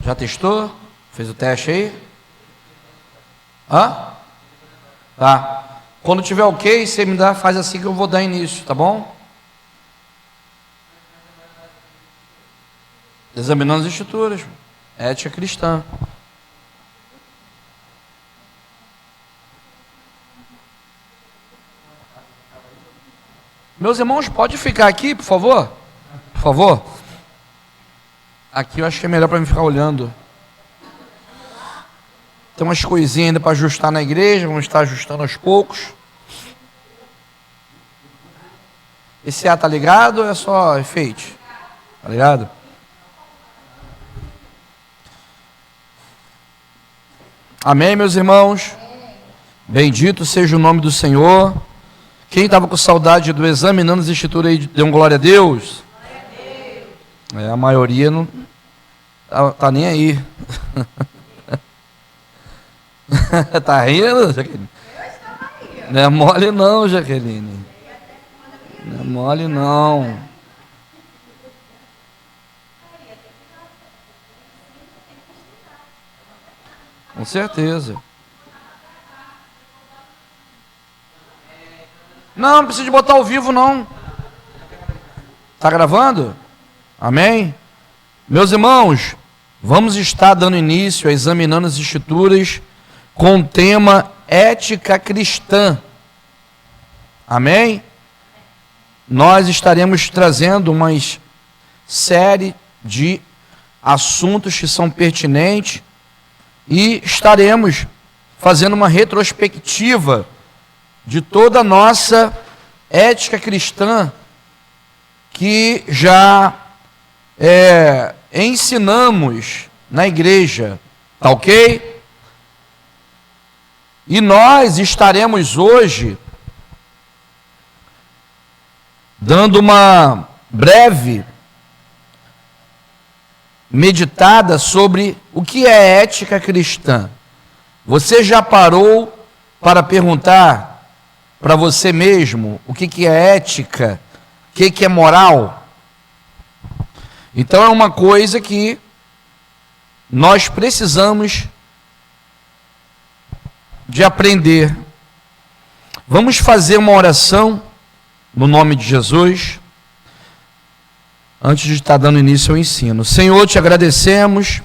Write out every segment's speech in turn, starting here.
Já testou? Fez o teste aí? Hã? Tá. Quando tiver ok, você me dá, faz assim que eu vou dar início, tá bom? Examinando as escrituras, ética cristã. Meus irmãos, pode ficar aqui, por favor? Por favor. Aqui eu acho que é melhor para mim ficar olhando. Tem umas coisinhas ainda para ajustar na igreja, vamos estar ajustando aos poucos. Esse ar tá ligado ou é só efeito? Tá ligado? Amém, meus irmãos? Bendito seja o nome do Senhor. Quem estava com saudade do examinando as escrituras aí, dê um glória a Deus. A maioria não tá nem aí. Tá rindo, Jaqueline? Não é mole não, Jaqueline. Não é mole não. Com certeza. Não precisa de botar ao vivo não. Tá gravando? Amém? Meus irmãos, vamos estar dando início a examinando as escrituras com o tema ética cristã. Amém? Nós estaremos trazendo uma série de assuntos que são pertinentes e estaremos fazendo uma retrospectiva de toda a nossa ética cristã que já ensinamos na igreja, tá ok? E nós estaremos hoje dando uma breve meditada sobre o que é ética cristã. Você já parou para perguntar para você mesmo o que é ética, o que é moral? Então é uma coisa que nós precisamos de aprender. Vamos fazer uma oração no nome de Jesus, antes de estar dando início ao ensino. Senhor, te agradecemos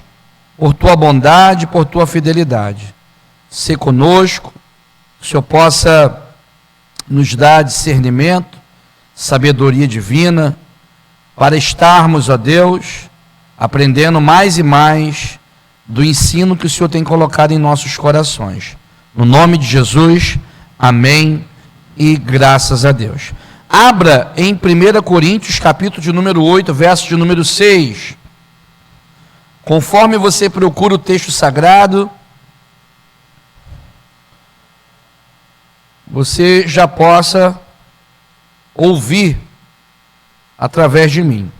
por tua bondade, por tua fidelidade. Sê conosco, que o Senhor possa nos dar discernimento, sabedoria divina, para estarmos, ó Deus, aprendendo mais e mais do ensino que o Senhor tem colocado em nossos corações. No nome de Jesus, amém e graças a Deus. Abra em 1 Coríntios, capítulo de número 8, verso de número 6. Conforme você procura o texto sagrado, você já possa ouvir através de mim.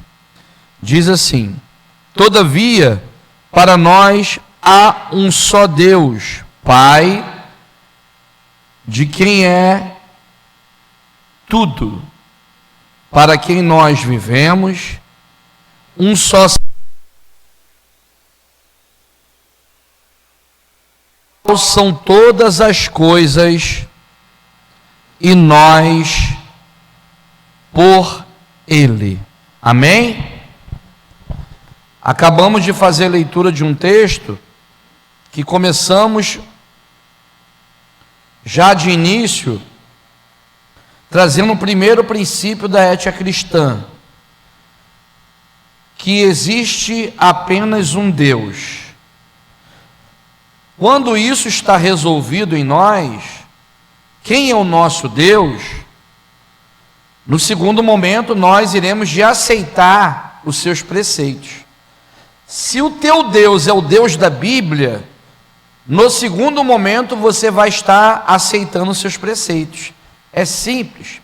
Diz assim: todavia, para nós há um só Deus, Pai, de quem é tudo, para quem nós vivemos, um só são todas as coisas, e nós por Ele. Amém? Acabamos de fazer a leitura de um texto que começamos já de início trazendo o primeiro princípio da ética cristã, que existe apenas um Deus. Quando isso está resolvido em nós, quem é o nosso Deus? No segundo momento, nós iremos de aceitar os seus preceitos. Se o teu Deus é o Deus da Bíblia, no segundo momento você vai estar aceitando os seus preceitos. É simples.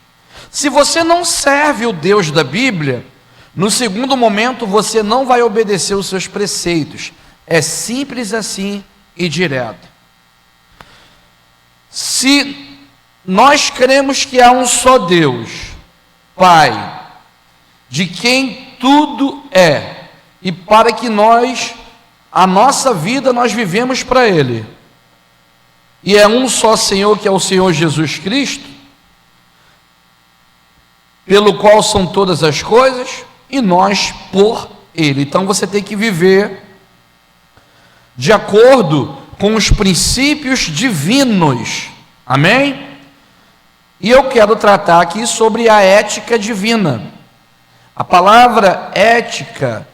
Se você não serve o Deus da Bíblia, no segundo momento você não vai obedecer os seus preceitos. É simples assim e direto. Se nós cremos que há um só Deus, Pai, de quem tudo é, e para que nós a nossa vida nós vivemos para Ele, e é um só Senhor, que é o Senhor Jesus Cristo, pelo qual são todas as coisas, e nós por Ele. Então você tem que viver de acordo com os princípios divinos, amém? E eu quero tratar aqui sobre a ética divina. A palavra ética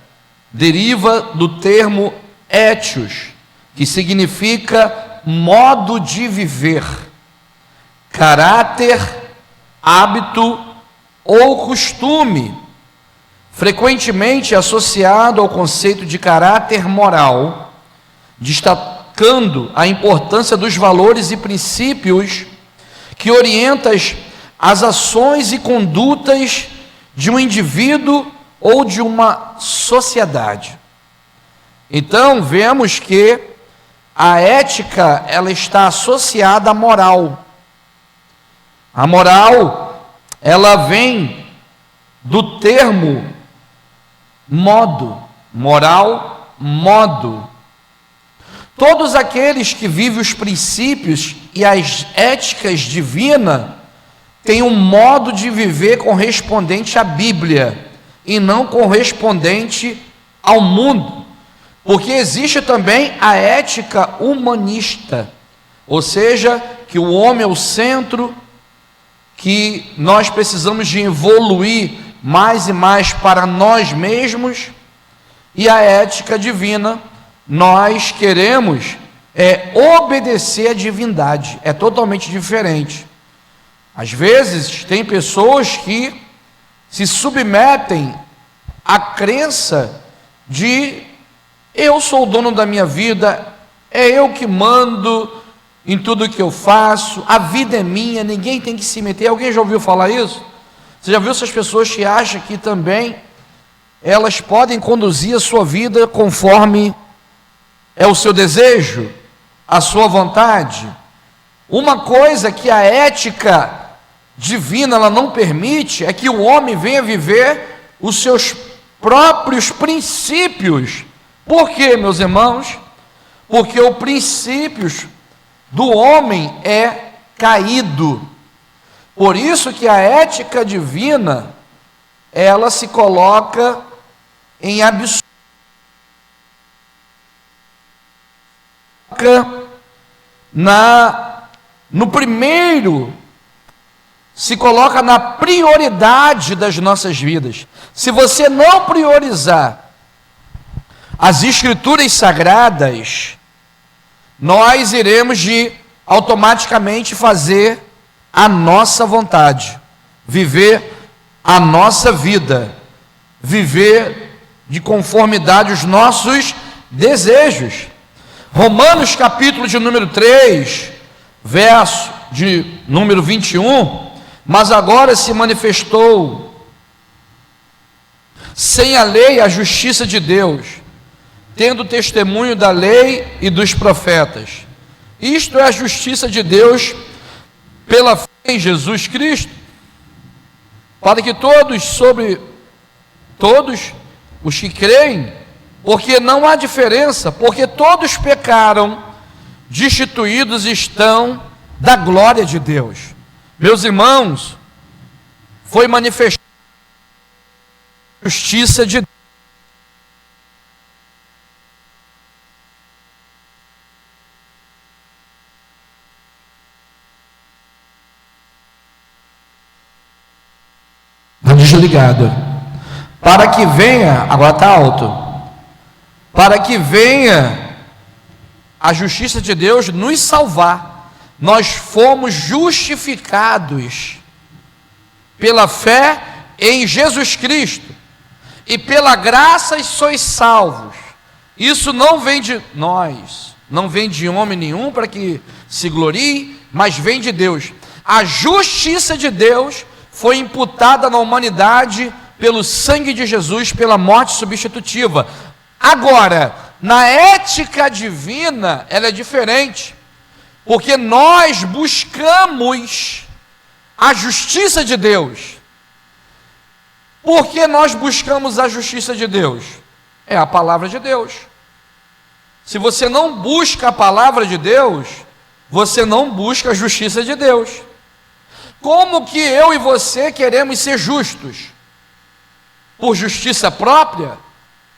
deriva do termo étios, que significa modo de viver, caráter, hábito ou costume, frequentemente associado ao conceito de caráter moral, destacando a importância dos valores e princípios que orientam as ações e condutas de um indivíduo ou de uma sociedade. Então, vemos que a ética, ela está associada à moral. A moral, ela vem do termo modo, moral, modo. Todos aqueles que vivem os princípios e as éticas divinas têm um modo de viver correspondente à Bíblia e não correspondente ao mundo, porque existe também a ética humanista, ou seja, que o homem é o centro, que nós precisamos de evoluir mais e mais para nós mesmos, e a ética divina, nós queremos obedecer à divindade, é totalmente diferente. Às vezes tem pessoas que se submetem à crença de eu sou o dono da minha vida, é eu que mando em tudo que eu faço, a vida é minha, ninguém tem que se meter. Alguém já ouviu falar isso? Você já viu essas pessoas que acham que também elas podem conduzir a sua vida conforme é o seu desejo, a sua vontade? Uma coisa que a ética divina ela não permite é que o homem venha viver os seus próprios princípios. Por quê, meus irmãos? Porque os princípios do homem é caído. Por isso que a ética divina, ela se coloca em absoluto, no primeiro, se coloca na prioridade das nossas vidas. Se você não priorizar as escrituras sagradas, nós iremos automaticamente fazer a nossa vontade, viver a nossa vida, viver de conformidade aos nossos desejos. Romanos capítulo de número 3, verso de número 21, mas agora se manifestou sem a lei a justiça de Deus, tendo testemunho da lei e dos profetas. Isto é a justiça de Deus pela fé em Jesus Cristo, para que todos os que creem, porque não há diferença, porque todos pecaram, destituídos estão da glória de Deus. Meus irmãos, foi manifestada a justiça de Deus. Desligado, para que venha, agora está alto, para que venha a justiça de Deus nos salvar. Nós fomos justificados pela fé em Jesus Cristo, e pela graça sois salvos. Isso não vem de nós, não vem de homem nenhum para que se glorie, mas vem de Deus. A justiça de Deus foi imputada na humanidade pelo sangue de Jesus, pela morte substitutiva. Agora, na ética divina, ela é diferente, porque nós buscamos a justiça de Deus. Por que nós buscamos a justiça de Deus? É a palavra de Deus. Se você não busca a palavra de Deus, você não busca a justiça de Deus. Como que eu e você queremos ser justos? Por justiça própria?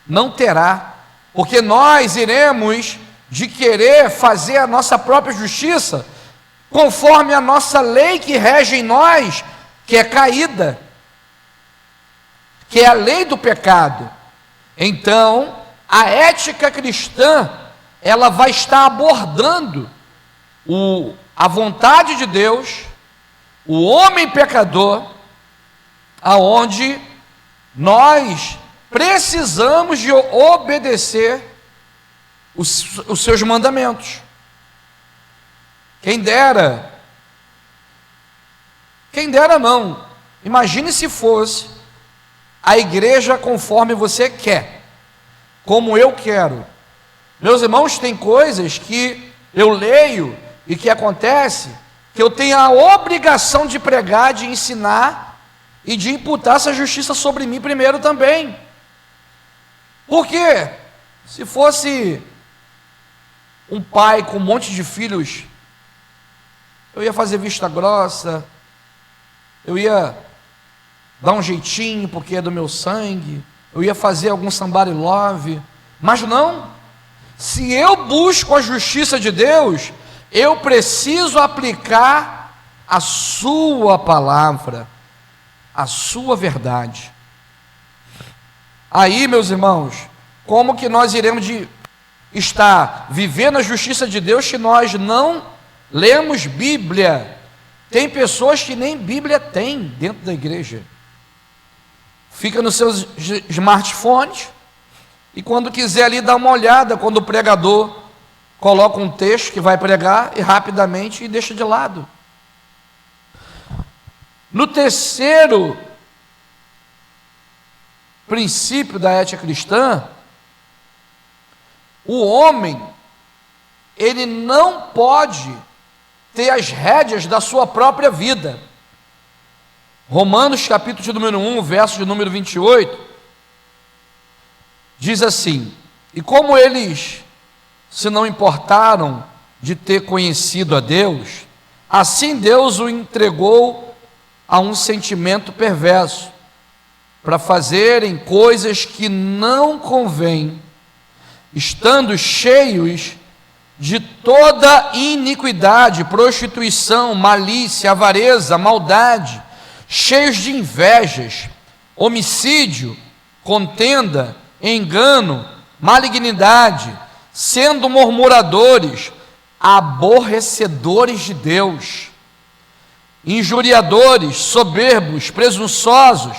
Não terá, porque nós iremos de querer fazer a nossa própria justiça, conforme a nossa lei que rege em nós, que é caída, que é a lei do pecado. Então, a ética cristã, ela vai estar abordando a vontade de Deus, o homem pecador, aonde nós precisamos de obedecer os seus mandamentos. Quem dera não, imagine se fosse a igreja conforme você quer, como eu quero. Meus irmãos, tem coisas que eu leio e que acontece, que eu tenho a obrigação de pregar, de ensinar e de imputar essa justiça sobre mim primeiro também. Por quê? Se fosse um pai com um monte de filhos, eu ia fazer vista grossa, eu ia dar um jeitinho porque é do meu sangue, eu ia fazer algum somebody love, mas não. Se eu busco a justiça de Deus, eu preciso aplicar a sua palavra, a sua verdade. Aí, meus irmãos, como que nós iremos estar vivendo a justiça de Deus se nós não lemos Bíblia? Tem pessoas que nem Bíblia tem dentro da igreja. Fica nos seus smartphones e quando quiser ali dar uma olhada, quando o pregador coloca um texto que vai pregar e rapidamente deixa de lado. No terceiro princípio da ética cristã, o homem, ele não pode ter as rédeas da sua própria vida. Romanos capítulo de número 1, verso de número 28, diz assim: e como eles se não importaram de ter conhecido a Deus, assim Deus o entregou a um sentimento perverso, para fazerem coisas que não convêm, estando cheios de toda iniquidade, prostituição, malícia, avareza, maldade, cheios de invejas, homicídio, contenda, engano, malignidade, sendo murmuradores, aborrecedores de Deus, injuriadores, soberbos, presunçosos,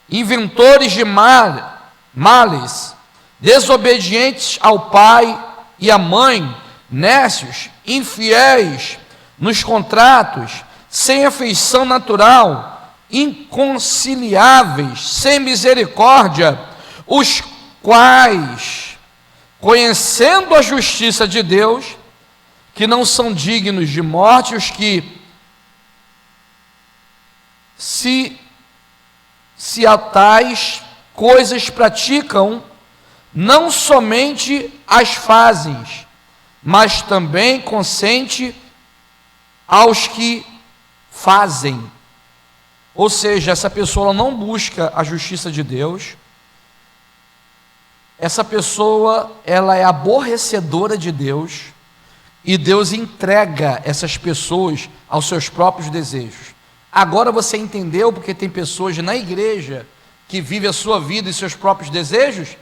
inventores de males, desobedientes ao pai e à mãe, nécios, infiéis nos contratos, sem afeição natural, inconciliáveis, sem misericórdia, os quais, conhecendo a justiça de Deus, que não são dignos de morte, os que se a tais coisas praticam, não somente as fazem, mas também consente aos que fazem. Ou seja, essa pessoa não busca a justiça de Deus, essa pessoa, ela é aborrecedora de Deus, e Deus entrega essas pessoas aos seus próprios desejos. Agora você entendeu porque tem pessoas na igreja que vivem a sua vida e seus próprios desejos?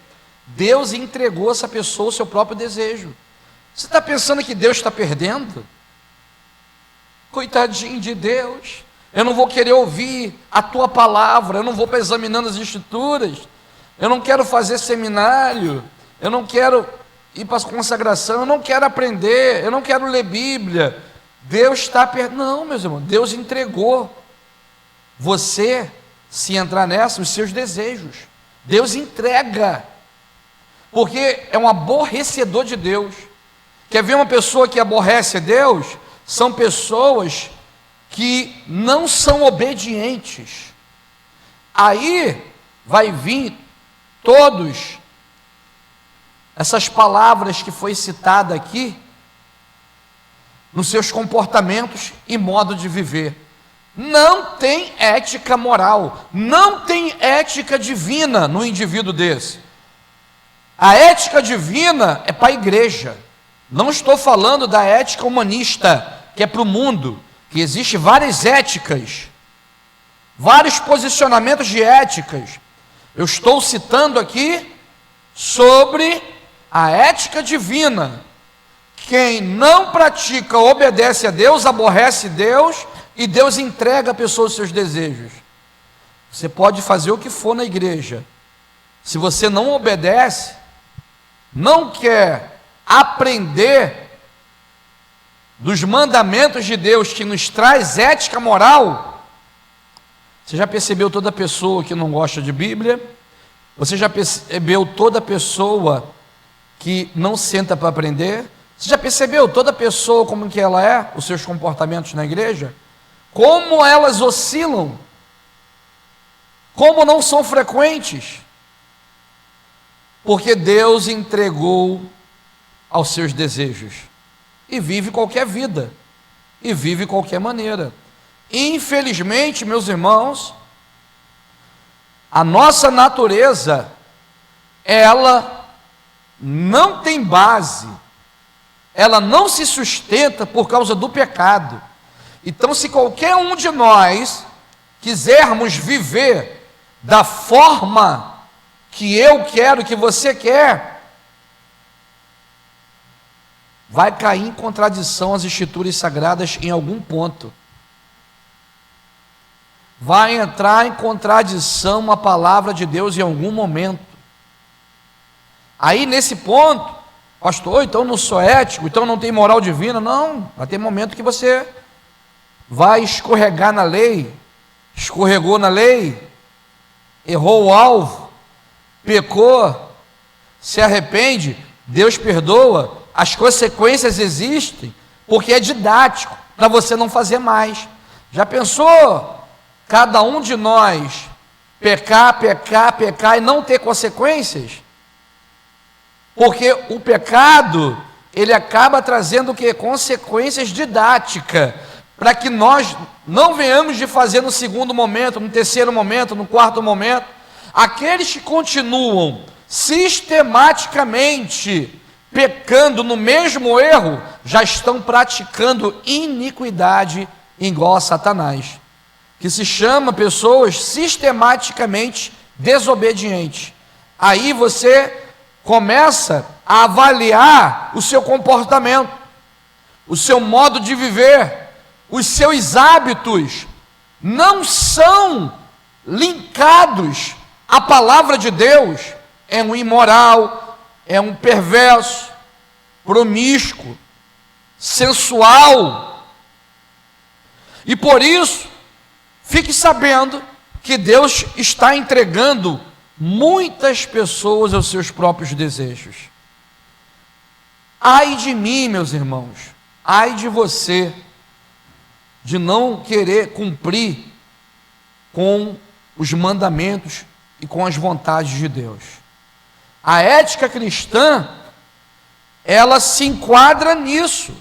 Deus entregou essa pessoa ao seu próprio desejo. Você está pensando que Deus está perdendo? Coitadinho de Deus, eu não vou querer ouvir a tua palavra, eu não vou para examinando as escrituras, eu não quero fazer seminário, eu não quero ir para a consagração, eu não quero aprender, eu não quero ler Bíblia. Deus está perdendo. Não, meus irmãos, Deus entregou você, se entrar nessa, os seus desejos. Deus entrega, porque é um aborrecedor de Deus. Quer ver uma pessoa que aborrece a Deus? São pessoas que não são obedientes. Aí vai vir todos essas palavras que foi citada aqui, nos seus comportamentos e modo de viver. Não tem ética moral, não tem ética divina no indivíduo desse. A ética divina é para a igreja. Não estou falando da ética humanista, que é para o mundo, que existe várias éticas, vários posicionamentos de éticas. Eu estou citando aqui sobre a ética divina. Quem não pratica, obedece a Deus, aborrece Deus, e Deus entrega a pessoa os seus desejos. Você pode fazer o que for na igreja. Se você não obedece, não quer aprender dos mandamentos de Deus que nos traz ética moral, você já percebeu toda pessoa que não gosta de Bíblia? Você já percebeu toda pessoa que não senta para aprender? Você já percebeu toda pessoa como que ela é, os seus comportamentos na igreja? Como elas oscilam? Como não são frequentes? Porque Deus entregou aos seus desejos. E vive qualquer vida. E vive qualquer maneira. Infelizmente, meus irmãos, a nossa natureza, ela não tem base, ela não se sustenta por causa do pecado. Então, se qualquer um de nós quisermos viver da forma que eu quero, que você quer, vai cair em contradição às escrituras sagradas em algum ponto. Vai entrar em contradição a palavra de Deus em algum momento. Aí nesse ponto, pastor, então não sou ético, então não tem moral divina. Não, vai ter momento que você vai escorregar na lei, escorregou na lei, errou o alvo, pecou, se arrepende, Deus perdoa, as consequências existem, porque é didático, para você não fazer mais. Já pensou cada um de nós pecar e não ter consequências? Porque o pecado, ele acaba trazendo o quê? Consequências didáticas, para que nós não venhamos de fazer no segundo momento, no terceiro momento, no quarto momento. Aqueles que continuam sistematicamente pecando no mesmo erro, já estão praticando iniquidade igual a Satanás, que se chama pessoas sistematicamente desobedientes. Aí você começa a avaliar o seu comportamento, o seu modo de viver, os seus hábitos não são linkados à palavra de Deus. É um imoral, é um perverso, promíscuo, sensual. E por isso, fique sabendo que Deus está entregando muitas pessoas aos seus próprios desejos. Ai de mim, meus irmãos, ai de você, de não querer cumprir com os mandamentos e com as vontades de Deus. A ética cristã, ela se enquadra nisso.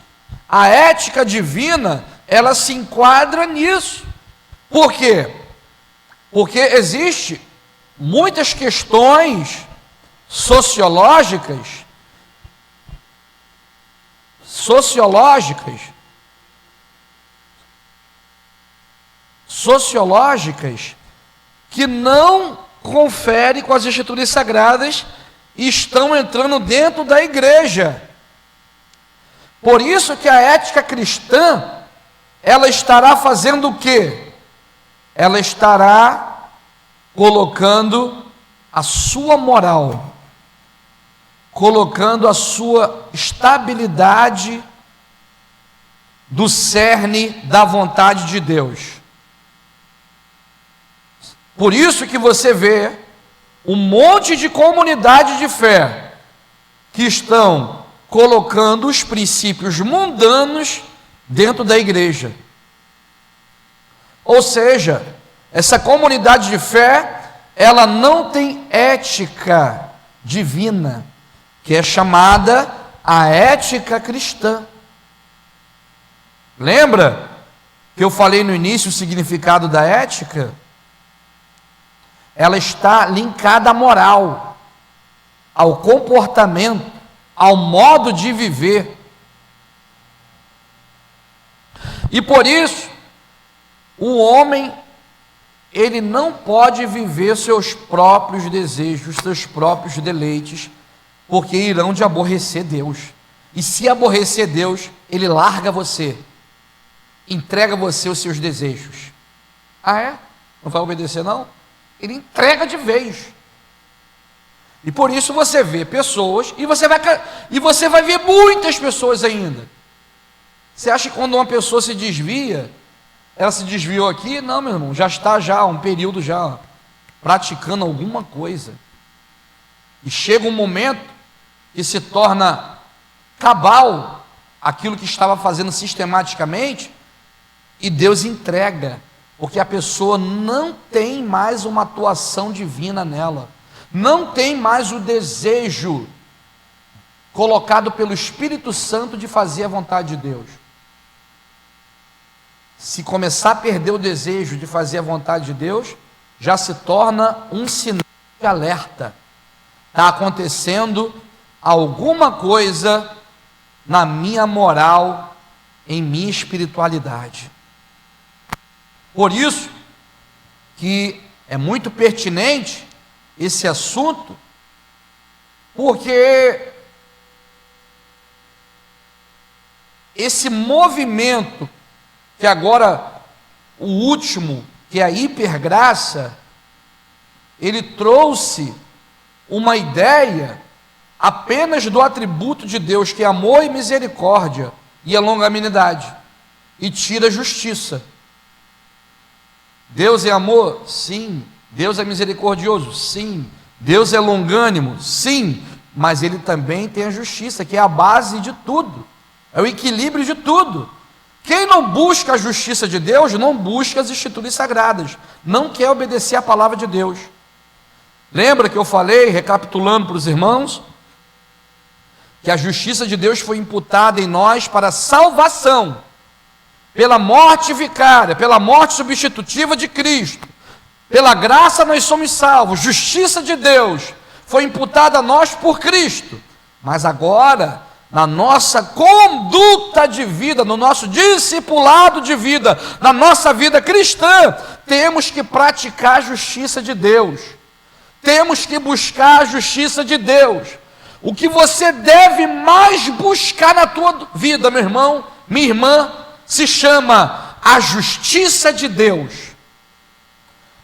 A ética divina, ela se enquadra nisso. Por quê? Porque existe muitas questões sociológicas que não conferem com as escrituras sagradas e estão entrando dentro da igreja. Por isso que a ética cristã, ela estará fazendo o quê? Ela estará colocando a sua moral, colocando a sua estabilidade do cerne da vontade de Deus. Por isso que você vê um monte de comunidade de fé que estão colocando os princípios mundanos dentro da igreja. Ou seja, essa comunidade de fé, ela não tem ética divina, que é chamada a ética cristã. Lembra que eu falei no início o significado da ética? Ela está linkada à moral, ao comportamento, ao modo de viver. E por isso, o homem, ele não pode viver seus próprios desejos, seus próprios deleites, porque irão de aborrecer Deus. E se aborrecer Deus, ele larga você, entrega você os seus desejos. Ah, é? Não vai obedecer, não? Ele entrega de vez. E por isso você vê pessoas, e você vai ver muitas pessoas ainda. Você acha que quando uma pessoa se desvia, ela se desviou aqui? Não, meu irmão, já está há um período já praticando alguma coisa. E chega um momento que se torna cabal aquilo que estava fazendo sistematicamente, e Deus entrega, porque a pessoa não tem mais uma atuação divina nela, não tem mais o desejo colocado pelo Espírito Santo de fazer a vontade de Deus. Se começar a perder o desejo de fazer a vontade de Deus, já se torna um sinal de alerta. Está acontecendo alguma coisa na minha moral, em minha espiritualidade. Por isso que é muito pertinente esse assunto, porque esse movimento, que agora o último, que é a hipergraça, ele trouxe uma ideia apenas do atributo de Deus, que é amor e misericórdia e a longanimidade, e tira a justiça. Deus é amor? Sim. Deus é misericordioso? Sim. Deus é longânimo? Sim. Mas ele também tem a justiça, que é a base de tudo, é o equilíbrio de tudo. Quem não busca a justiça de Deus, não busca as escrituras sagradas, não quer obedecer a palavra de Deus. Lembra que eu falei, recapitulando para os irmãos, que a justiça de Deus foi imputada em nós para salvação, pela morte vicária, pela morte substitutiva de Cristo. Pela graça nós somos salvos, justiça de Deus foi imputada a nós por Cristo. Mas agora, na nossa conduta de vida, no nosso discipulado de vida, na nossa vida cristã, temos que praticar a justiça de Deus, temos que buscar a justiça de Deus. O que você deve mais buscar na tua vida, meu irmão, minha irmã, se chama a justiça de Deus.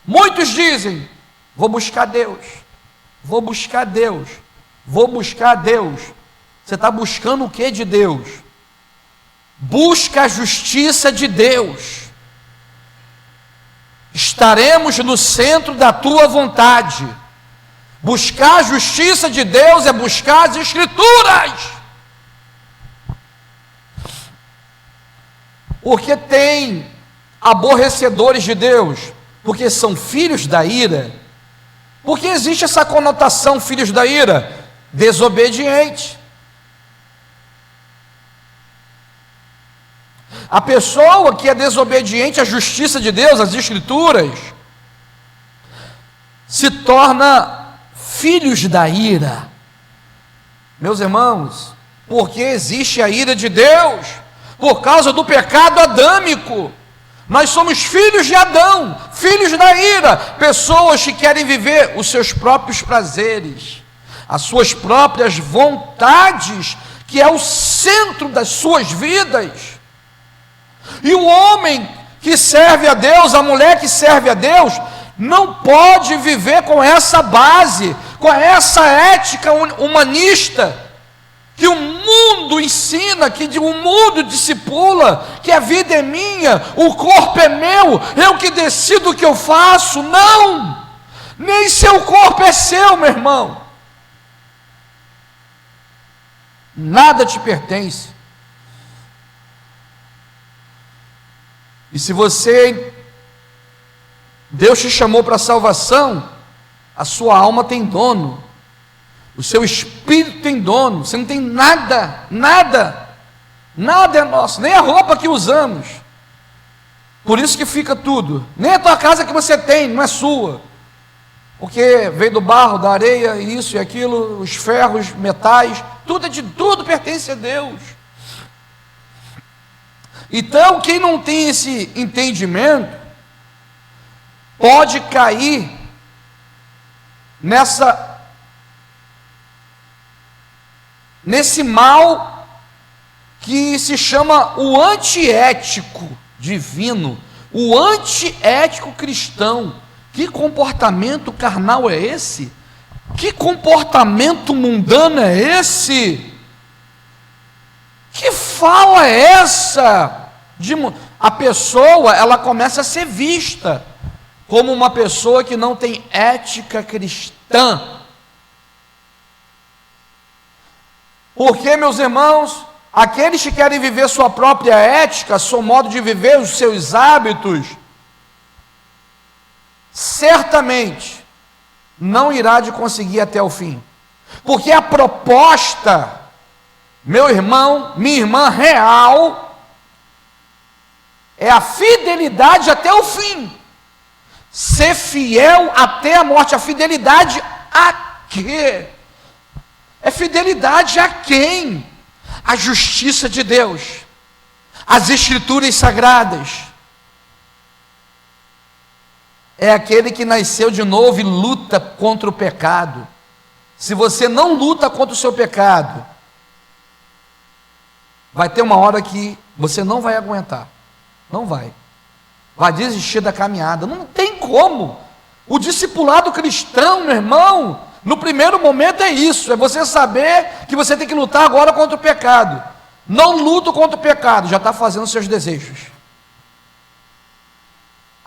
Muitos dizem: vou buscar Deus, vou buscar Deus, vou buscar Deus. Você está buscando o que de Deus? Busca a justiça de Deus. Estaremos no centro da tua vontade. Buscar a justiça de Deus é buscar as Escrituras. Porque tem aborrecedores de Deus, porque são filhos da ira. Porque existe essa conotação, filhos da ira? Desobediente. A pessoa que é desobediente à justiça de Deus, às Escrituras, se torna filhos da ira. Meus irmãos, porque existe a ira de Deus? Por causa do pecado adâmico. Nós somos filhos de Adão, filhos da ira, pessoas que querem viver os seus próprios prazeres, as suas próprias vontades, que é o centro das suas vidas. E o homem que serve a Deus, a mulher que serve a Deus, não pode viver com essa base, com essa ética humanista, que o mundo ensina, que o mundo discipula, que a vida é minha, o corpo é meu, eu que decido o que eu faço. Não! Nem seu corpo é seu, meu irmão. Nada te pertence. E se Deus te chamou para a salvação, a sua alma tem dono. O seu espírito tem dono. Você não tem nada, nada, nada é nosso, nem a roupa que usamos. Por isso que fica tudo. Nem a tua casa que você tem, não é sua. Porque veio do barro, da areia, isso e aquilo, os ferros, metais, tudo pertence a Deus. Então, quem não tem esse entendimento, pode cair nesse mal que se chama o antiético divino, o antiético cristão. Que comportamento carnal é esse? Que comportamento mundano é esse? Que fala é essa? A pessoa, ela começa a ser vista como uma pessoa que não tem ética cristã. Porque, meus irmãos, aqueles que querem viver sua própria ética, seu modo de viver, os seus hábitos, certamente não irá de conseguir até o fim. Porque a proposta, meu irmão, minha irmã, real, é a fidelidade até o fim. Ser fiel até a morte. A fidelidade a quê? É fidelidade a quem? A justiça de Deus, as escrituras sagradas. É aquele que nasceu de novo e luta contra o pecado. Se você não luta contra o seu pecado, vai ter uma hora que você não vai aguentar. Não vai. Vai desistir da caminhada. Não tem como. O discipulado cristão, meu irmão, no primeiro momento é isso. É você saber que você tem que lutar agora contra o pecado. Não luto contra o pecado, já está fazendo seus desejos.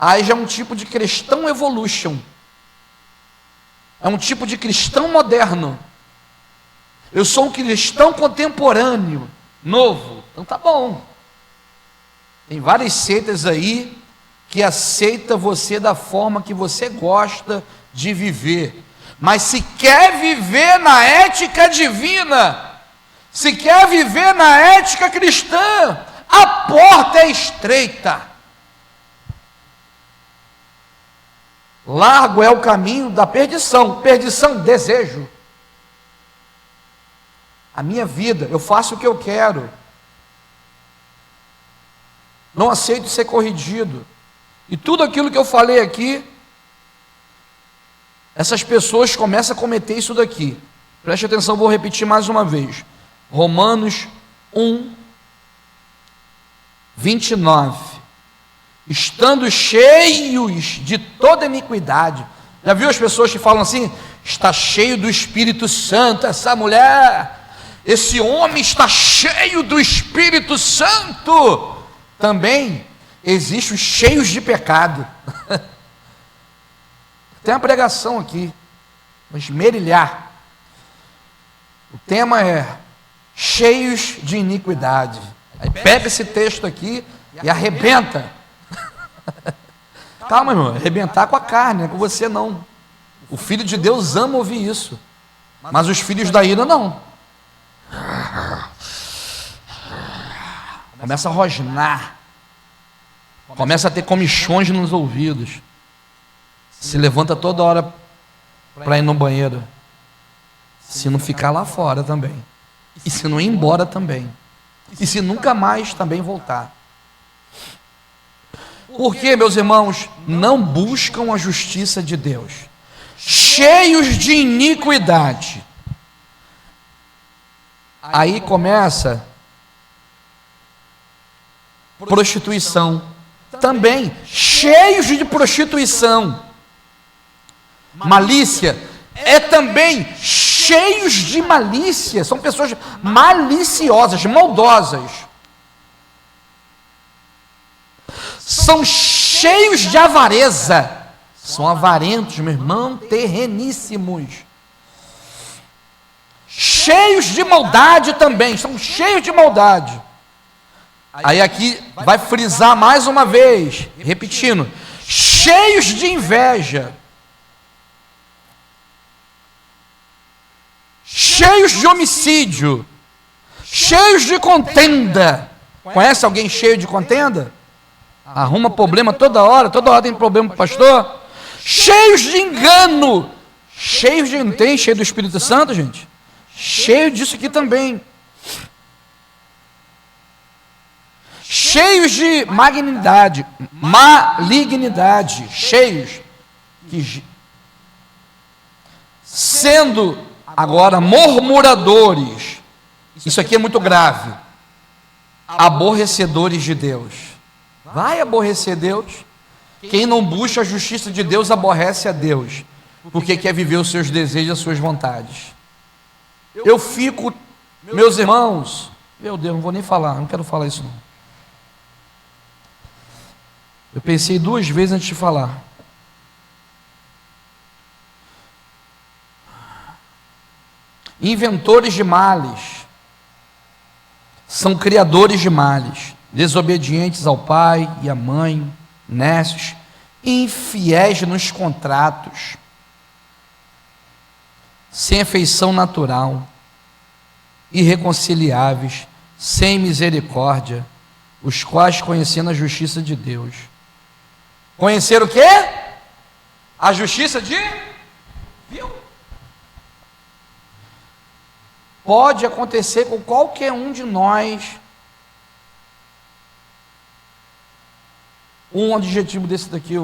Aí já é um tipo de cristão evolution. É um tipo de cristão moderno. Eu sou um cristão contemporâneo, novo. Então tá bom. Tem várias seitas aí que aceita você da forma que você gosta de viver. Mas se quer viver na ética divina, se quer viver na ética cristã, a porta é estreita. Largo é o caminho da perdição. Perdição, desejo. A minha vida, eu faço o que eu quero. Não aceito ser corrigido. E tudo aquilo que eu falei aqui, essas pessoas começam a cometer isso daqui. Preste atenção, vou repetir mais uma vez. Romanos 1, 29. Estando cheios de toda iniquidade. Já viu as pessoas que falam assim? Está cheio do Espírito Santo, essa mulher, esse homem está cheio do Espírito Santo. Também existem os cheios de pecado. Tem uma pregação aqui, vamos esmerilhar. O tema é cheios de iniquidade. Aí pega esse texto aqui e arrebenta. Calma, irmão, arrebentar com a carne, não é com você não. O Filho de Deus ama ouvir isso, mas os filhos da ira não. Começa a rosnar, começa a ter comichões nos ouvidos, se levanta toda hora para ir no banheiro, se não ficar lá fora também, e se não ir embora também, e se nunca mais também voltar. Porque, meus irmãos, não buscam a justiça de Deus, cheios de iniquidade. Aí começa prostituição, também cheios de prostituição. Malícia é também cheios de malícia, são pessoas maliciosas, maldosas. São cheios de avareza, são avarentos, meu irmão, terreníssimos. Cheios de maldade também, são cheios de maldade. Aí aqui vai frisar mais uma vez, repetindo, cheios de inveja, cheios de homicídio, cheios de contenda. Conhece alguém cheio de contenda? Arruma problema toda hora tem problema com o pastor. Cheios de engano, cheios de, não tem cheio do Espírito Santo, gente? Cheio disso aqui também. Cheios de malignidade, cheios, sendo agora murmuradores. Isso aqui é muito grave. Aborrecedores de Deus. Vai aborrecer Deus? Quem não busca a justiça de Deus aborrece a Deus, porque quer viver os seus desejos e as suas vontades. Eu fico, meus irmãos, meu Deus, não vou nem falar, não quero falar isso não. Eu pensei 2 vezes antes de falar. Inventores de males são criadores de males, desobedientes ao pai e à mãe, nécios, infiéis nos contratos, sem afeição natural, irreconciliáveis, sem misericórdia, os quais conhecendo a justiça de Deus. Conhecer o quê? A justiça de Deus. Pode acontecer com qualquer um de nós um adjetivo desse daqui,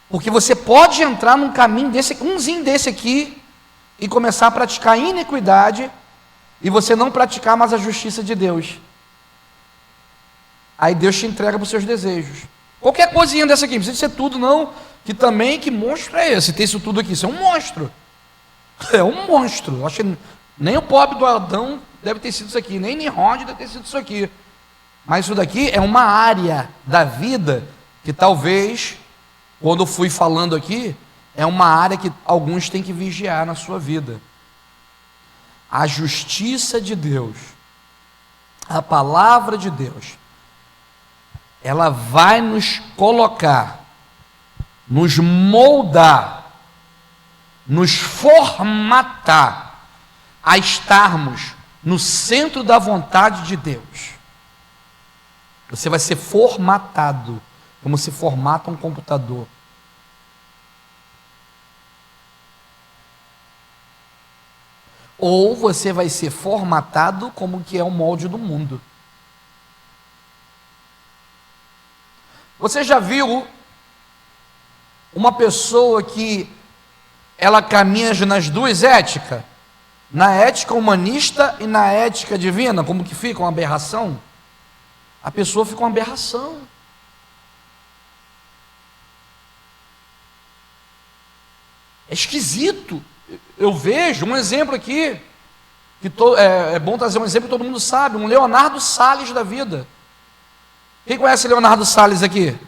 porque você pode entrar num caminho desse, umzinho desse aqui, e começar a praticar iniquidade, e você não praticar mais a justiça de Deus. Aí Deus te entrega para os seus desejos. Qualquer coisinha dessa aqui, não precisa ser tudo não, que monstro é esse? Tem isso tudo aqui, isso é um monstro. É um monstro. Acho que nem o pobre do Adão deve ter sido isso aqui, nem Nimrod deve ter sido isso aqui. Mas isso daqui é uma área da vida que talvez, quando eu fui falando aqui, é uma área que alguns têm que vigiar na sua vida. A justiça de Deus, a palavra de Deus, ela vai nos colocar, nos moldar, nos formatar a estarmos no centro da vontade de Deus. Você vai ser formatado, como se formata um computador. Ou você vai ser formatado como que é o molde do mundo. Você já viu uma pessoa que ela caminha nas 2 éticas? Na ética humanista e na ética divina, como que fica uma aberração? A pessoa fica uma aberração. É esquisito. Eu vejo um exemplo aqui, é bom trazer um exemplo que todo mundo sabe, um Leonardo Salles da vida. Quem conhece Leonardo Salles aqui?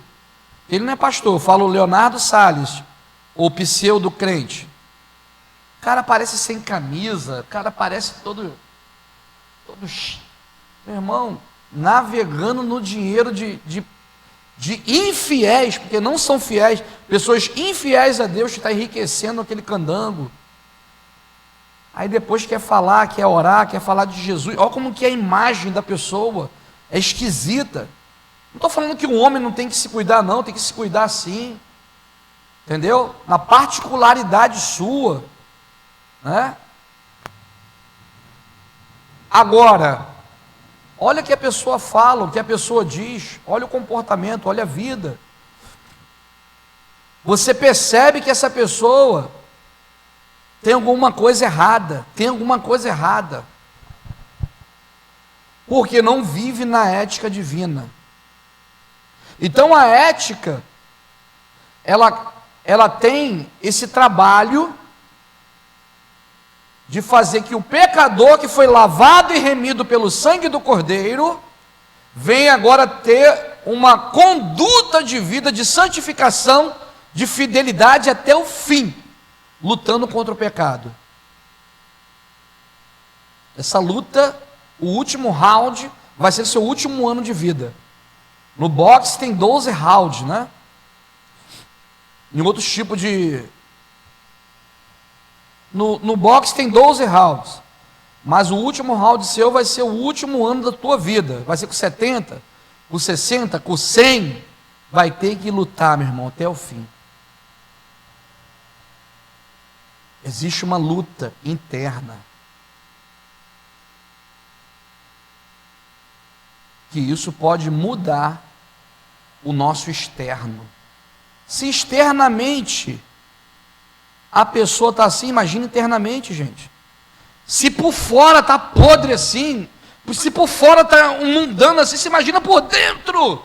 Ele não é pastor, eu falo Leonardo Salles, ou pseudo crente. O cara parece sem camisa, o cara parece todo meu irmão, navegando no dinheiro de infiéis, porque não são fiéis, pessoas infiéis a Deus que está enriquecendo aquele candango. Aí depois quer falar, quer orar, quer falar de Jesus. Olha como que a imagem da pessoa é esquisita. Não estou falando que o homem não tem que se cuidar não, tem que se cuidar sim, entendeu? Na particularidade sua, né? Agora, olha o que a pessoa fala, o que a pessoa diz, olha o comportamento, olha a vida. Você percebe que essa pessoa tem alguma coisa errada, porque não vive na ética divina. Então a ética, ela tem esse trabalho de fazer que o pecador que foi lavado e remido pelo sangue do Cordeiro, venha agora ter uma conduta de vida, de santificação, de fidelidade até o fim, lutando contra o pecado. Essa luta, o último round, vai ser seu último ano de vida. No boxe tem 12 rounds, né? Em outros tipos de no boxe tem 12 rounds, mas o último round seu vai ser o último ano da tua vida, vai ser com 70, com 60, com 100, vai ter que lutar, meu irmão, até o fim. Existe uma luta interna, que isso pode mudar o nosso externo. Se externamente a pessoa está assim, imagina internamente, gente. Se por fora está podre assim, se por fora está mundano assim, se imagina por dentro.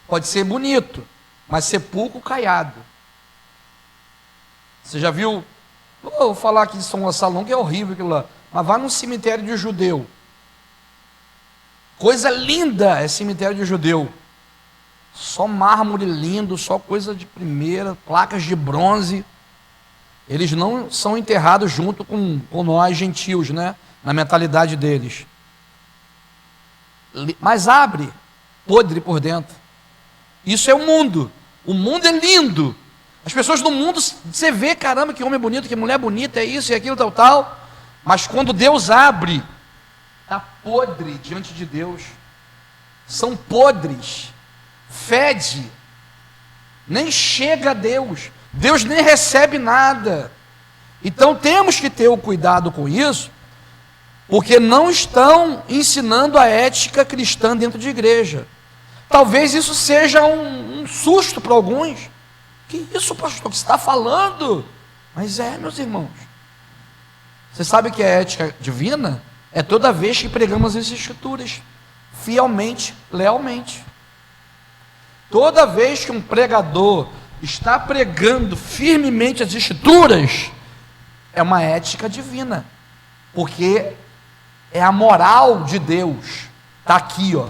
Pode ser bonito, mas sepulcro caiado. Você já viu? Vou falar aqui de São Gonçalo, que é horrível aquilo lá, mas vai num cemitério de judeu. Coisa linda é cemitério de judeu. Só mármore lindo, só coisa de primeira, placas de bronze. Eles não são enterrados junto com nós gentios, né? Na mentalidade deles. Mas abre, podre por dentro. Isso é o mundo. O mundo é lindo. As pessoas do mundo, você vê, caramba, que homem bonito, que mulher bonita, é isso e aquilo, tal, tal. Mas quando Deus abre, está podre diante de Deus. São podres. Fede. Nem chega a Deus. Deus nem recebe nada. Então temos que ter o cuidado com isso, porque não estão ensinando a ética cristã dentro de igreja. Talvez isso seja um susto para alguns. Que isso, pastor, que você está falando? Mas meus irmãos. Você sabe que a ética divina é toda vez que pregamos as escrituras, fielmente, lealmente. Toda vez que um pregador está pregando firmemente as escrituras, é uma ética divina, porque é a moral de Deus, está aqui, ó.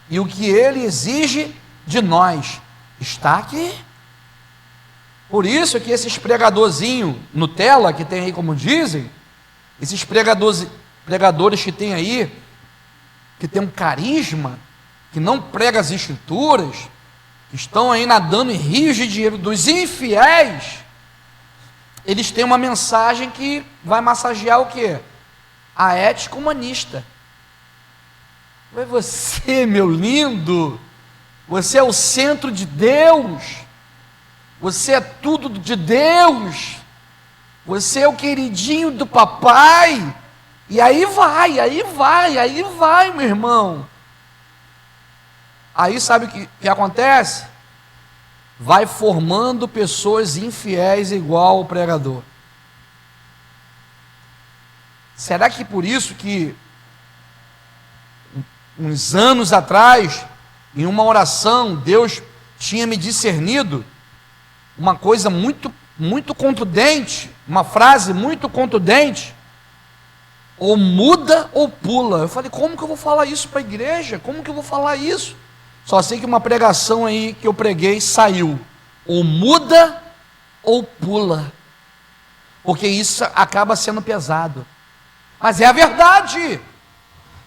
E o que Ele exige de nós está aqui. Por isso que esses pregadorzinhos Nutella, que tem aí como dizem, esses pregadores que tem aí, que tem um carisma, que não prega as escrituras, que estão aí nadando em rios de dinheiro dos infiéis, eles têm uma mensagem que vai massagear o quê? A ética humanista. Mas você, meu lindo, você é o centro de Deus, você é tudo de Deus, você é o queridinho do papai, e aí vai, meu irmão. Aí sabe o que acontece? Vai formando pessoas infiéis igual o pregador. Será que por isso que uns anos atrás, em uma oração, Deus tinha me discernido uma coisa muito, muito contundente, uma frase muito contundente: ou muda ou pula. Eu falei, como que eu vou falar isso para a igreja? Como que eu vou falar isso? Só sei que uma pregação aí que eu preguei saiu: ou muda ou pula, porque isso acaba sendo pesado. Mas é a verdade.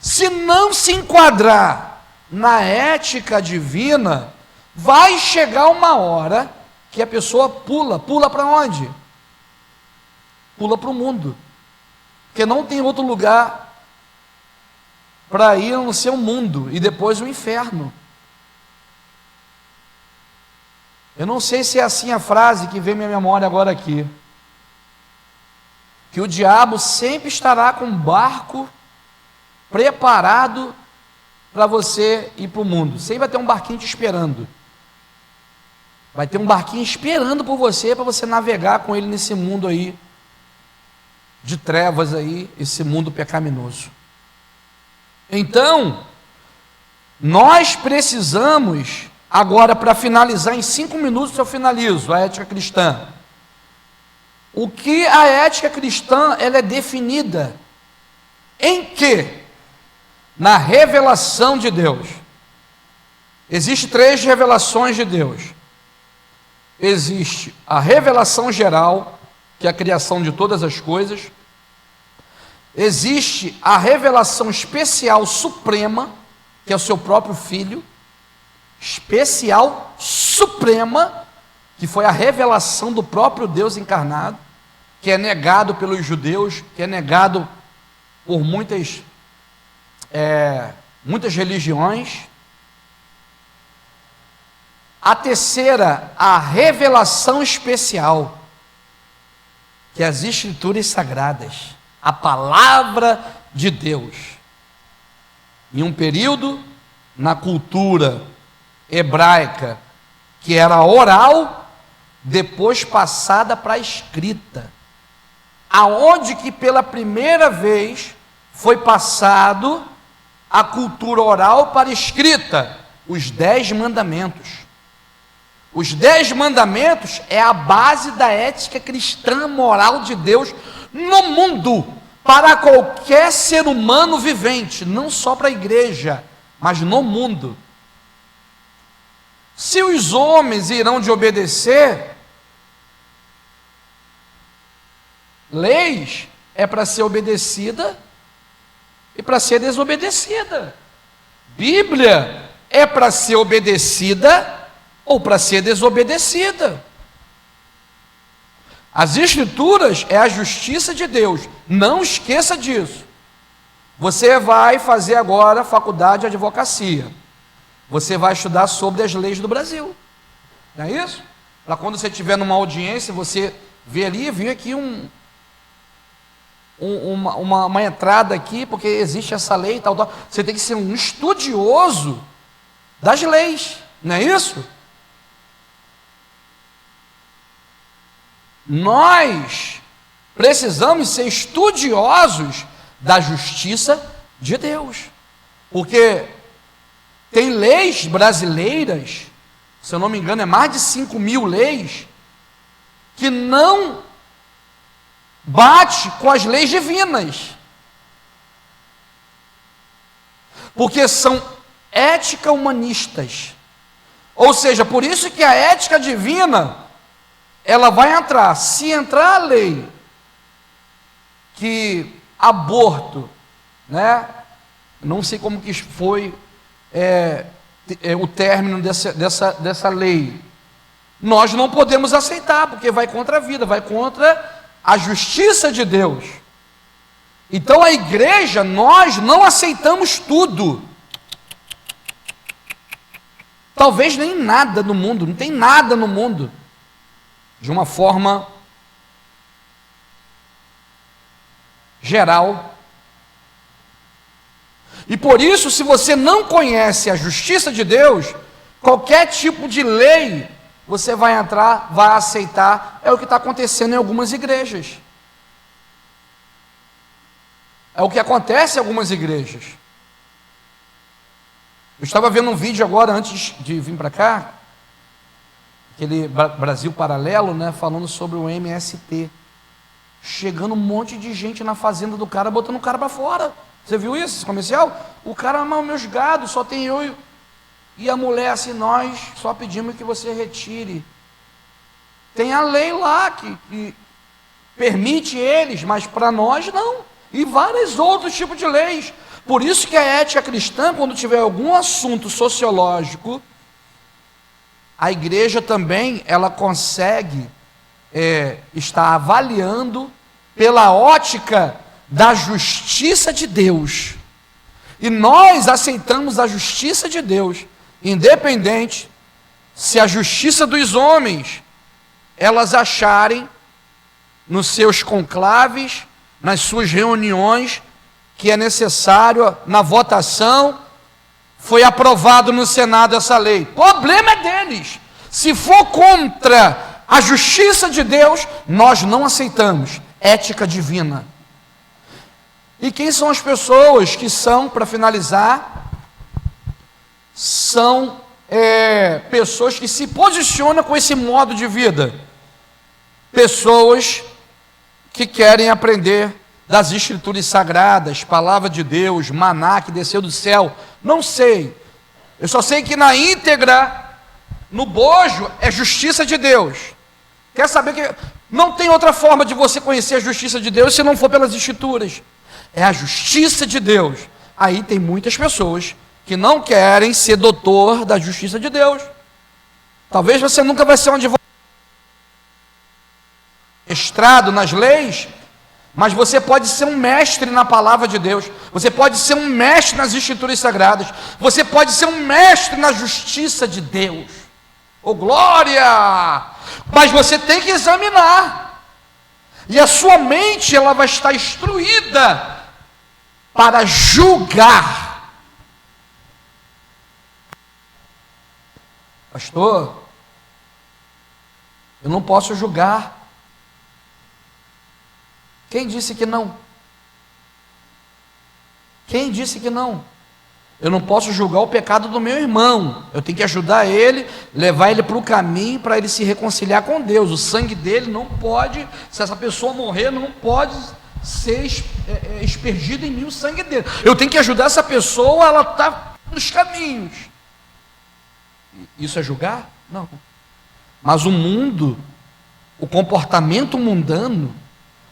Se não se enquadrar na ética divina, vai chegar uma hora que a pessoa pula para onde? Pula para o mundo, porque não tem outro lugar para ir a não ser o mundo e depois o inferno. Eu não sei se é assim a frase que vem à minha memória agora aqui, que o diabo sempre estará com um barco preparado para você ir para o mundo. Sempre vai ter um barquinho te esperando. Vai ter um barquinho esperando por você, para você navegar com ele nesse mundo aí, de trevas aí, esse mundo pecaminoso. Então, nós precisamos, agora para finalizar, em 5 minutos eu finalizo a ética cristã. O que a ética cristã, ela é definida em quê? Na revelação de Deus. Existem 3 revelações de Deus. Existe a revelação geral, que é a criação de todas as coisas. Existe a revelação especial suprema, que é o seu próprio Filho. Especial, suprema, que foi a revelação do próprio Deus encarnado, que é negado pelos judeus, que é negado por muitas religiões. A terceira, a revelação especial, que é as Escrituras Sagradas, a palavra de Deus. Em um período, na cultura hebraica, que era oral, depois passada para a escrita, aonde que pela primeira vez foi passado a cultura oral para a escrita, os 10 mandamentos. Os 10 mandamentos é a base da ética cristã moral de Deus no mundo, para qualquer ser humano vivente, não só para a igreja, mas no mundo. Se os homens irão de obedecer, leis é para ser obedecida e para ser desobedecida. Bíblia é para ser obedecida ou para ser desobedecida. As Escrituras é a justiça de Deus, não esqueça disso. Você vai fazer agora faculdade de advocacia, você vai estudar sobre as leis do Brasil, não é isso? Para quando você estiver numa audiência, você vê ali, vê aqui uma entrada aqui, porque existe essa lei e tal. Você tem que ser um estudioso das leis, não é isso? Nós precisamos ser estudiosos da justiça de Deus, porque tem leis brasileiras, se eu não me engano é mais de 5.000 leis, que não bate com as leis divinas, porque são ética humanistas, ou seja, por isso que a ética divina, ela vai entrar, se entrar a lei, que aborto, né, não sei como que foi o término dessa lei, nós não podemos aceitar, porque vai contra a vida, vai contra a justiça de Deus. Então a igreja, nós não aceitamos tudo, talvez nem nada no mundo, não tem nada no mundo, de uma forma geral. E por isso, se você não conhece a justiça de Deus, qualquer tipo de lei você vai entrar, vai aceitar. É o que está acontecendo em algumas igrejas. É o que acontece em algumas igrejas. Eu estava vendo um vídeo agora, antes de vir para cá, aquele Brasil Paralelo, né, falando sobre o MST. Chegando um monte de gente na fazenda do cara, botando o cara para fora. Você viu isso, esse comercial? O cara, mas meus gados, só tem eu e a mulher, assim, nós só pedimos que você retire. Tem a lei lá que permite eles, mas para nós não. E vários outros tipos de leis. Por isso que a ética cristã, quando tiver algum assunto sociológico, a igreja também, ela consegue estar avaliando pela ótica da justiça de Deus. E nós aceitamos a justiça de Deus, independente se a justiça dos homens, elas acharem nos seus conclaves, nas suas reuniões, que é necessário, na votação, foi aprovado no Senado essa lei. O problema é deles. Se for contra a justiça de Deus, nós não aceitamos. Ética divina. E quem são as pessoas que são, para finalizar, são pessoas que se posicionam com esse modo de vida? Pessoas que querem aprender das Escrituras Sagradas, Palavra de Deus, maná que desceu do céu, não sei, eu só sei que na íntegra, no bojo, é justiça de Deus. Quer saber que não tem outra forma de você conhecer a justiça de Deus se não for pelas Escrituras, é a justiça de Deus. Aí tem muitas pessoas que não querem ser doutor da justiça de Deus. Talvez você nunca vai ser um advogado, mestrado nas leis, mas você pode ser um mestre na palavra de Deus, você pode ser um mestre nas escrituras sagradas, você pode ser um mestre na justiça de Deus. Oh, glória! Mas você tem que examinar, e a sua mente ela vai estar instruída para julgar. Pastor, eu não posso julgar. Quem disse que não? Quem disse que não? Eu não posso julgar o pecado do meu irmão. Eu tenho que ajudar ele, levar ele para o caminho, para ele se reconciliar com Deus. O sangue dele não pode, se essa pessoa morrer, não pode ser aspergido em mim o sangue dele. Eu tenho que ajudar essa pessoa, ela está nos caminhos. Isso é julgar? Não. Mas o mundo, o comportamento mundano,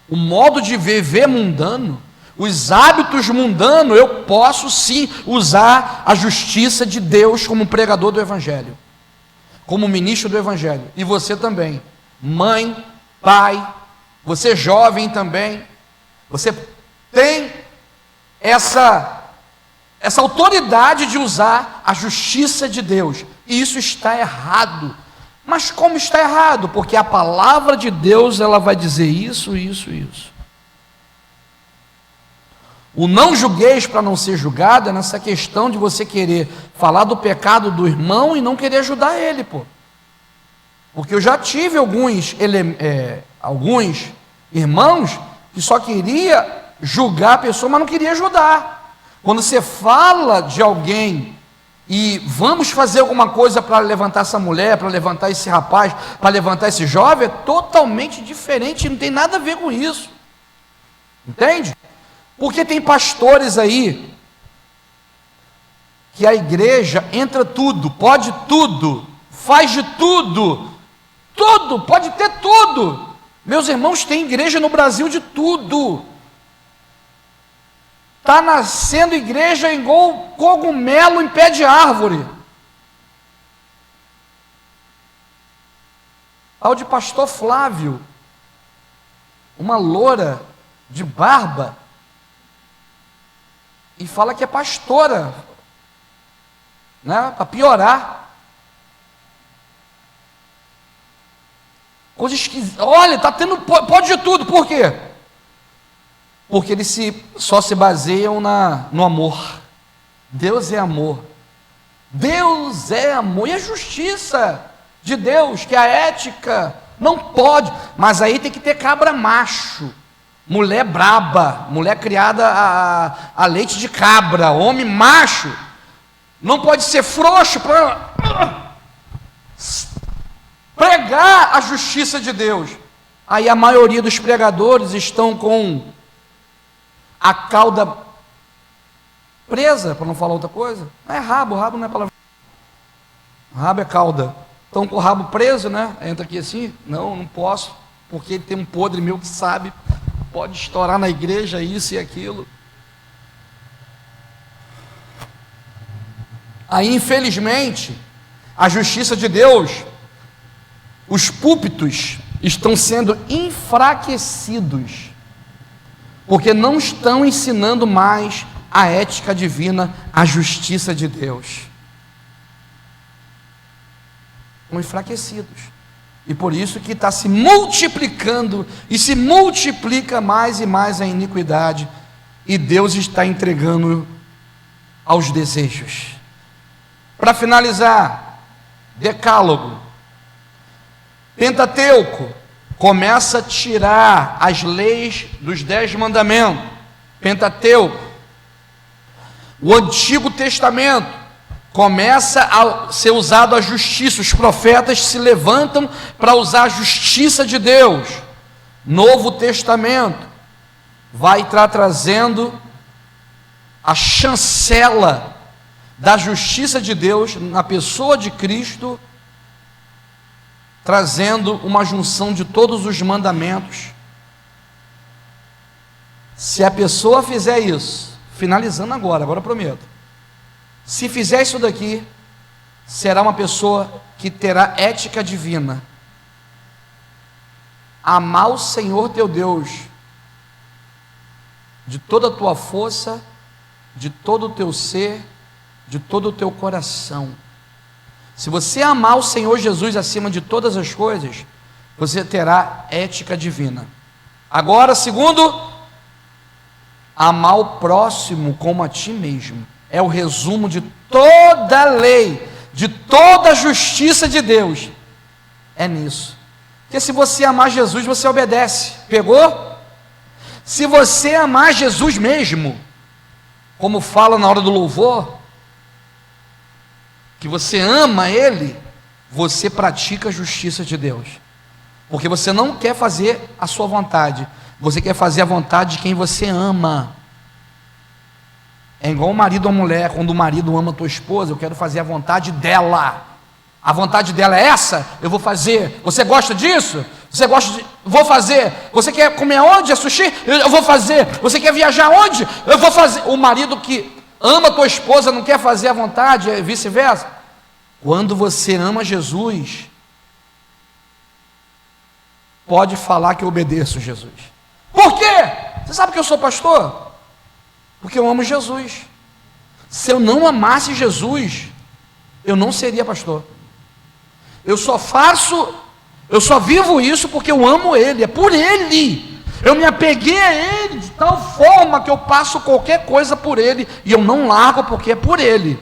o modo de viver mundano, os hábitos mundanos, eu posso sim usar a justiça de Deus como pregador do Evangelho, como ministro do Evangelho. E você também, mãe, pai, você jovem também, você tem essa autoridade de usar a justiça de Deus. E isso está errado. Mas como está errado? Porque a palavra de Deus, ela vai dizer isso, isso, isso. O não julgueis para não ser julgado é nessa questão de você querer falar do pecado do irmão e não querer ajudar ele, pô. Porque eu já tive alguns irmãos que só queria julgar a pessoa, mas não queria ajudar. Quando você fala de alguém e vamos fazer alguma coisa para levantar essa mulher, para levantar esse rapaz, para levantar esse jovem, é totalmente diferente, não tem nada a ver com isso. Entende? Porque tem pastores aí que a igreja entra tudo, pode tudo, faz de tudo, tudo, pode ter tudo. Meus irmãos, tem igreja no Brasil de tudo. Está nascendo igreja igual cogumelo em pé de árvore. Ao de pastor Flávio, uma loura de barba, e fala que é pastora, né? Para piorar. Coisas que, olha, está tendo, pode de tudo, por quê? Porque eles só se baseiam no amor. Deus é amor. Deus é amor. E a justiça de Deus, que a ética não pode. Mas aí tem que ter cabra macho. Mulher braba. Mulher criada a leite de cabra. Homem macho. Não pode ser frouxo para pregar a justiça de Deus. Aí a maioria dos pregadores estão com a cauda presa, para não falar outra coisa. Não é rabo não é palavra. Rabo é cauda. Estão com o rabo preso, né? Entra aqui assim, não posso, porque tem um podre meu que sabe, pode estourar na igreja isso e aquilo. Aí, infelizmente, a justiça de Deus, os púlpitos estão sendo enfraquecidos, porque não estão ensinando mais a ética divina, a justiça de Deus. Estão enfraquecidos. E por isso que está se multiplicando, e se multiplica mais e mais a iniquidade, e Deus está entregando aos desejos. Para finalizar, Decálogo, Pentateuco, começa a tirar as leis dos 10 mandamentos. Pentateuco. O Antigo Testamento começa a ser usado a justiça. Os profetas se levantam para usar a justiça de Deus. Novo Testamento vai estar trazendo a chancela da justiça de Deus na pessoa de Cristo, trazendo uma junção de todos os mandamentos. Se a pessoa fizer isso, finalizando agora eu prometo, se fizer isso daqui, será uma pessoa que terá ética divina. amar o Senhor teu Deus de toda a tua força, de todo o teu ser, de todo o teu coração. Se você amar o Senhor Jesus acima de todas as coisas, você terá ética divina. Agora, segundo, amar o próximo como a ti mesmo. É o resumo de toda a lei, de toda a justiça de Deus. É nisso. Porque se você amar Jesus, você obedece. Pegou? Se você amar Jesus mesmo, como fala na hora do louvor, que você ama Ele, você pratica a justiça de Deus. Porque você não quer fazer a sua vontade, você quer fazer a vontade de quem você ama. É igual o marido ou a mulher. Quando o marido ama a tua esposa, eu quero fazer a vontade dela. A vontade dela é essa, eu vou fazer. Você gosta disso? Você gosta de... Vou fazer. Você quer comer onde? É sushi? Eu vou fazer. Você quer viajar onde? Eu vou fazer. O marido que ama a tua esposa não quer fazer a vontade, é vice-versa. Quando você ama Jesus, pode falar que eu obedeço Jesus. Por quê? Você sabe que eu sou pastor? Porque eu amo Jesus. Se eu não amasse Jesus, eu não seria pastor. Eu só vivo isso porque eu amo Ele, é por Ele. Eu me apeguei a Ele de tal forma que eu passo qualquer coisa por Ele, e eu não largo porque é por Ele.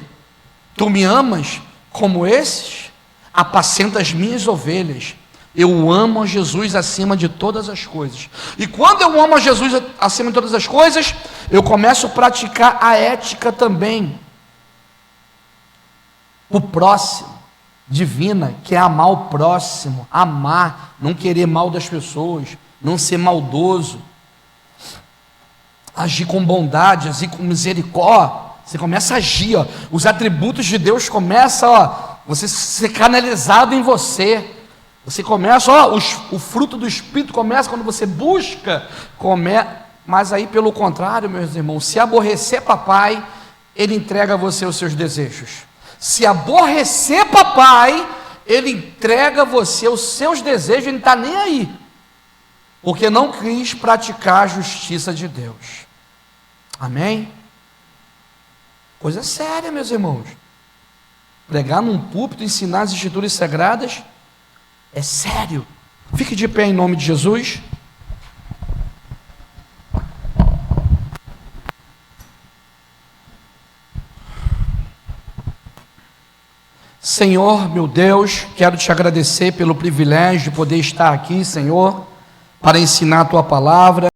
Tu me amas como esses? Apacenta as minhas ovelhas. Eu amo a Jesus acima de todas as coisas. E quando eu amo a Jesus acima de todas as coisas, eu começo a praticar a ética também. O próximo, divina, que é amar o próximo. Amar, não querer mal das pessoas, não ser maldoso. Agir com bondade, agir com misericórdia. Você começa a agir, ó. Os atributos de Deus começam, você ser canalizado em você. Você começa, o fruto do Espírito começa quando você busca, mas aí pelo contrário, meus irmãos, se aborrecer papai, ele entrega a você os seus desejos. Se aborrecer papai, ele entrega a você os seus desejos, ele não está nem aí, porque não quis praticar a justiça de Deus. Amém? Coisa séria, meus irmãos. Pregar num púlpito, ensinar as escrituras sagradas, é sério. Fique de pé em nome de Jesus. Senhor, meu Deus, quero te agradecer pelo privilégio de poder estar aqui, Senhor, para ensinar a tua palavra.